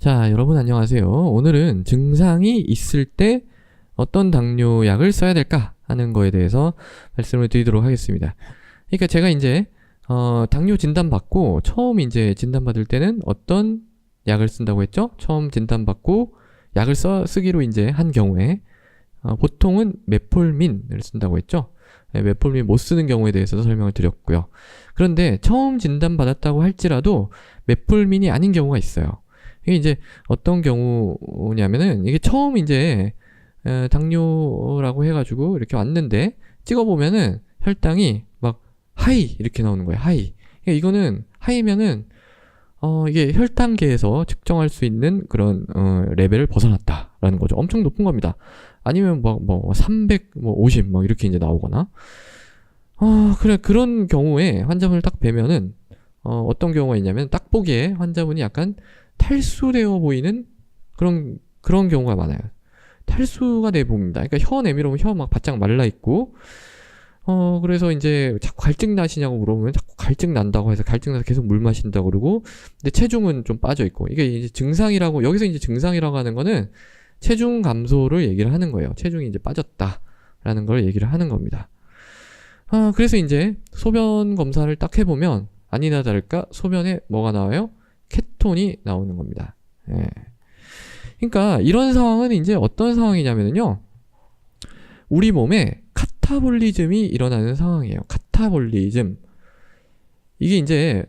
자, 여러분 안녕하세요. 오늘은 증상이 있을 때 어떤 당뇨약을 써야 될까 하는 거에 대해서 말씀을 드리도록 하겠습니다. 그러니까 제가 이제 당뇨 진단받고 처음 이제 진단받을 때는 어떤 약을 쓴다고 했죠? 처음 진단받고 약을 쓰기로 이제 한 경우에 보통은 메폴민을 쓴다고 했죠? 네, 메폴민 못 쓰는 경우에 대해서도 설명을 드렸고요. 그런데 처음 진단받았다고 할지라도 메폴민이 아닌 경우가 있어요. 이게 이제 어떤 경우냐면은 이게 처음 이제 당뇨라고 해가지고 이렇게 왔는데 찍어보면은 혈당이 막 하이 이렇게 나오는 거예요. 하이. 그러니까 이거는 하이면은 이게 혈당계에서 측정할 수 있는 그런 레벨을 벗어났다라는 거죠. 엄청 높은 겁니다. 아니면 뭐 300, 뭐 50, 뭐 이렇게 이제 나오거나. 그래 그런 경우에 환자분을 딱 뵈면은 어떤 경우가 있냐면 딱 보기에 환자분이 약간 탈수되어 보이는 그런 경우가 많아요. 탈수가 돼 봅니다. 그러니까 혀 내밀어보면 혀 막 바짝 말라 있고, 그래서 이제 자꾸 갈증 나시냐고 물어보면 자꾸 갈증 난다고 해서 갈증 나서 계속 물 마신다고 그러고, 근데 체중은 좀 빠져 있고, 이게 이제 증상이라고, 여기서 이제 증상이라고 하는 거는 체중 감소를 얘기를 하는 거예요. 체중이 이제 빠졌다라는 걸 얘기를 하는 겁니다. 그래서 이제 소변 검사를 딱 해보면 아니나 다를까 소변에 뭐가 나와요? 케톤이 나오는 겁니다. 예. 그러니까 이런 상황은 이제 어떤 상황이냐면요, 우리 몸에 카타볼리즘이 일어나는 상황이에요. 카타볼리즘. 이게 이제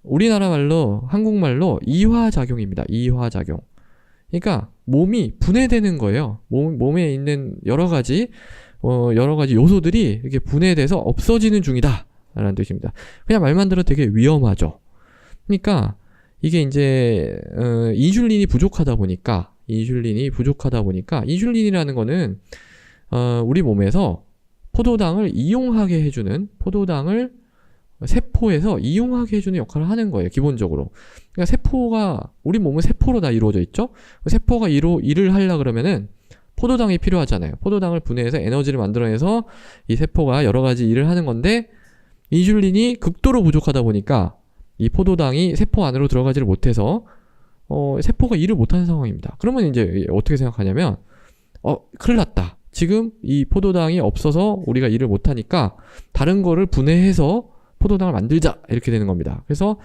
우리나라 말로, 한국말로 이화작용입니다. 이화작용. 그러니까 몸이 분해되는 거예요. 몸에 있는 여러 가지 요소들이 이렇게 분해돼서 없어지는 중이다 라는 뜻입니다. 그냥 말만 들어도 되게 위험하죠. 그러니까 이게 이제 인슐린이 부족하다 보니까 인슐린이라는 거는 우리 몸에서 포도당을 이용하게 해주는, 포도당을 세포에서 이용하게 해주는 역할을 하는 거예요. 기본적으로. 그러니까 세포가, 우리 몸은 세포로 다 이루어져 있죠. 세포가 일을 하려 그러면은 포도당이 필요하잖아요. 포도당을 분해해서 에너지를 만들어내서 이 세포가 여러 가지 일을 하는 건데, 인슐린이 극도로 부족하다 보니까 이 포도당이 세포 안으로 들어가지를 못해서 세포가 일을 못하는 상황입니다. 그러면 이제 어떻게 생각하냐면 큰일 났다. 지금 이 포도당이 없어서 우리가 일을 못하니까 다른 거를 분해해서 포도당을 만들자 이렇게 되는 겁니다. 그래서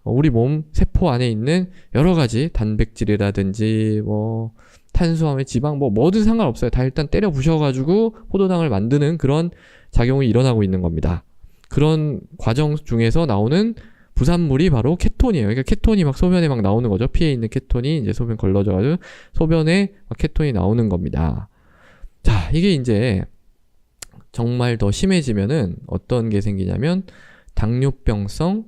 우리 몸 세포 안에 있는 여러 가지 단백질이라든지 뭐 탄수화물, 지방 뭐든 상관없어요. 다 일단 때려 부셔가지고 포도당을 만드는 그런 작용이 일어나고 있는 겁니다. 그런 과정 중에서 나오는 부산물이 바로 케톤이에요. 그러니까 케톤이 막 소변에 막 나오는 거죠. 피에 있는 케톤이 이제 소변 걸러져가지고 소변에 막 케톤이 나오는 겁니다. 자, 이게 이제 정말 더 심해지면은 어떤 게 생기냐면 당뇨병성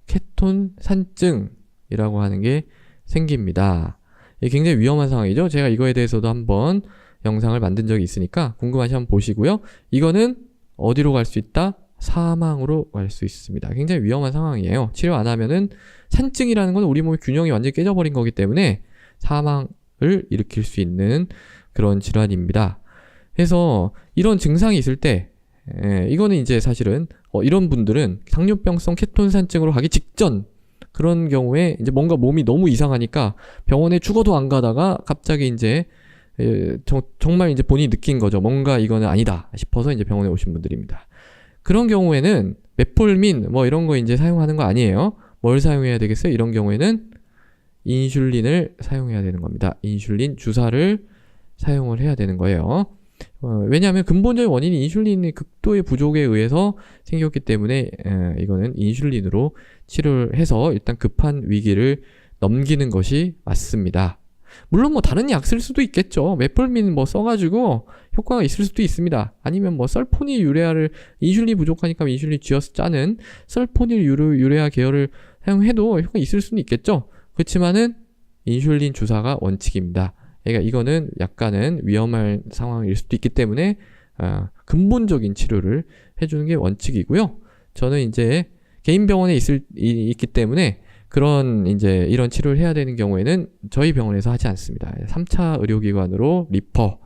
케톤 산증이라고 하는 게 생깁니다. 이게 굉장히 위험한 상황이죠. 제가 이거에 대해서도 한번 영상을 만든 적이 있으니까 궁금하시면 한번 보시고요. 이거는 어디로 갈 수 있다? 사망으로 갈 수 있습니다. 굉장히 위험한 상황이에요. 치료 안 하면은, 산증이라는 건 우리 몸의 균형이 완전히 깨져버린 거기 때문에 사망을 일으킬 수 있는 그런 질환입니다. 그래서 이런 증상이 있을 때, 이거는 이제 사실은 이런 분들은 당뇨병성 케톤산증으로 가기 직전, 그런 경우에 이제 뭔가 몸이 너무 이상하니까 병원에 죽어도 안 가다가 갑자기 이제 정말 이제 본인이 느낀 거죠. 뭔가 이거는 아니다 싶어서 이제 병원에 오신 분들입니다. 그런 경우에는 메폴민 뭐 이런 거 이제 사용하는 거 아니에요. 뭘 사용해야 되겠어요? 이런 경우에는 인슐린을 사용해야 되는 겁니다. 인슐린 주사를 사용을 해야 되는 거예요. 왜냐하면 근본적인 원인이 인슐린의 극도의 부족에 의해서 생겼기 때문에 이거는 인슐린으로 치료를 해서 일단 급한 위기를 넘기는 것이 맞습니다. 물론 뭐 다른 약 쓸 수도 있겠죠. 메폴민 뭐 써가지고 효과가 있을 수도 있습니다. 아니면 뭐 설포닐 유레아를, 인슐린 부족하니까 인슐린 쥐어서 짜는 설포닐 유레아 계열을 사용해도 효과가 있을 수는 있겠죠. 그렇지만은 인슐린 주사가 원칙입니다. 그러니까 이거는 약간은 위험한 상황일 수도 있기 때문에 근본적인 치료를 해주는 게 원칙이고요. 저는 이제 개인 병원에 있기 때문에 그런 이제 이런 치료를 해야 되는 경우에는 저희 병원에서 하지 않습니다. 3차 의료기관으로 리퍼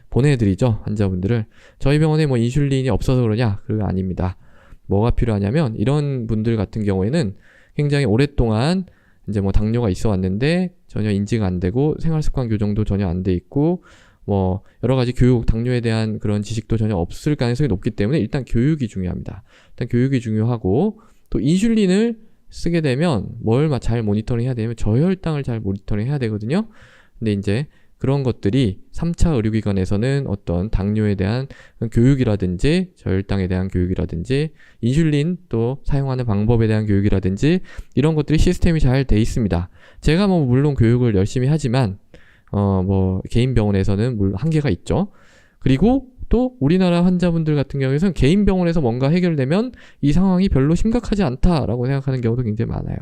보내드리죠. 환자분들을. 저희 병원에 뭐 인슐린이 없어서 그러냐? 그거 아닙니다. 뭐가 필요하냐면 이런 분들 같은 경우에는 굉장히 오랫동안 이제 뭐 당뇨가 있어 왔는데 전혀 인지가 안 되고 생활습관 교정도 전혀 안 돼 있고 뭐 여러 가지 교육, 당뇨에 대한 그런 지식도 전혀 없을 가능성이 높기 때문에 일단 교육이 중요합니다. 일단 교육이 중요하고 또 인슐린을 쓰게 되면 뭘 잘 모니터링 해야 되냐면 저혈당을 잘 모니터링 해야 되거든요. 근데 이제 그런 것들이 3차 의료기관에서는 어떤 당뇨에 대한 교육이라든지 저혈당에 대한 교육이라든지 인슐린 또 사용하는 방법에 대한 교육이라든지 이런 것들이 시스템이 잘 돼 있습니다. 제가 뭐 물론 교육을 열심히 하지만 뭐 개인 병원에서는 물론 한계가 있죠. 그리고 또 우리나라 환자분들 같은 경우에는 개인 병원에서 뭔가 해결되면 이 상황이 별로 심각하지 않다라고 생각하는 경우도 굉장히 많아요.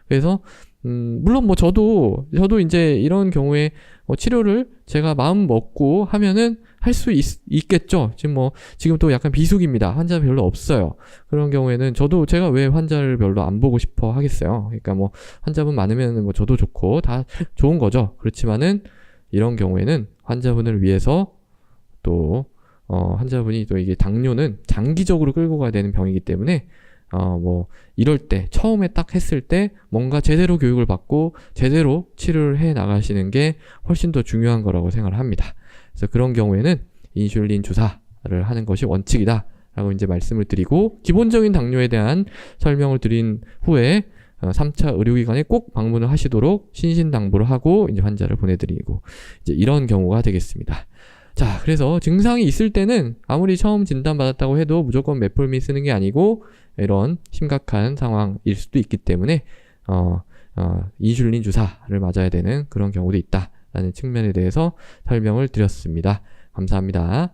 그래서 물론 뭐 저도 이제 이런 경우에 치료를 제가 마음 먹고 하면은 할 수 있겠죠. 지금 또 약간 비수기입니다. 환자 별로 없어요. 그런 경우에는 제가 왜 환자를 별로 안 보고 싶어 하겠어요. 그러니까 뭐 환자분 많으면 뭐 저도 좋고 다 좋은 거죠. 그렇지만은 이런 경우에는 환자분을 위해서 또 환자분이 또 이게 당뇨는 장기적으로 끌고 가야 되는 병이기 때문에 뭐 이럴 때 처음에 딱 했을 때 뭔가 제대로 교육을 받고 제대로 치료를 해 나가시는 게 훨씬 더 중요한 거라고 생각을 합니다. 그래서 그런 경우에는 인슐린 주사를 하는 것이 원칙이다 라고 이제 말씀을 드리고 기본적인 당뇨에 대한 설명을 드린 후에 3차 의료기관에 꼭 방문을 하시도록 신신당부를 하고 이제 환자를 보내드리고 이제 이런 경우가 되겠습니다. 자, 그래서 증상이 있을 때는 아무리 처음 진단받았다고 해도 무조건 메폴민 쓰는 게 아니고 이런 심각한 상황일 수도 있기 때문에 인슐린 주사를 맞아야 되는 그런 경우도 있다라는 측면에 대해서 설명을 드렸습니다. 감사합니다.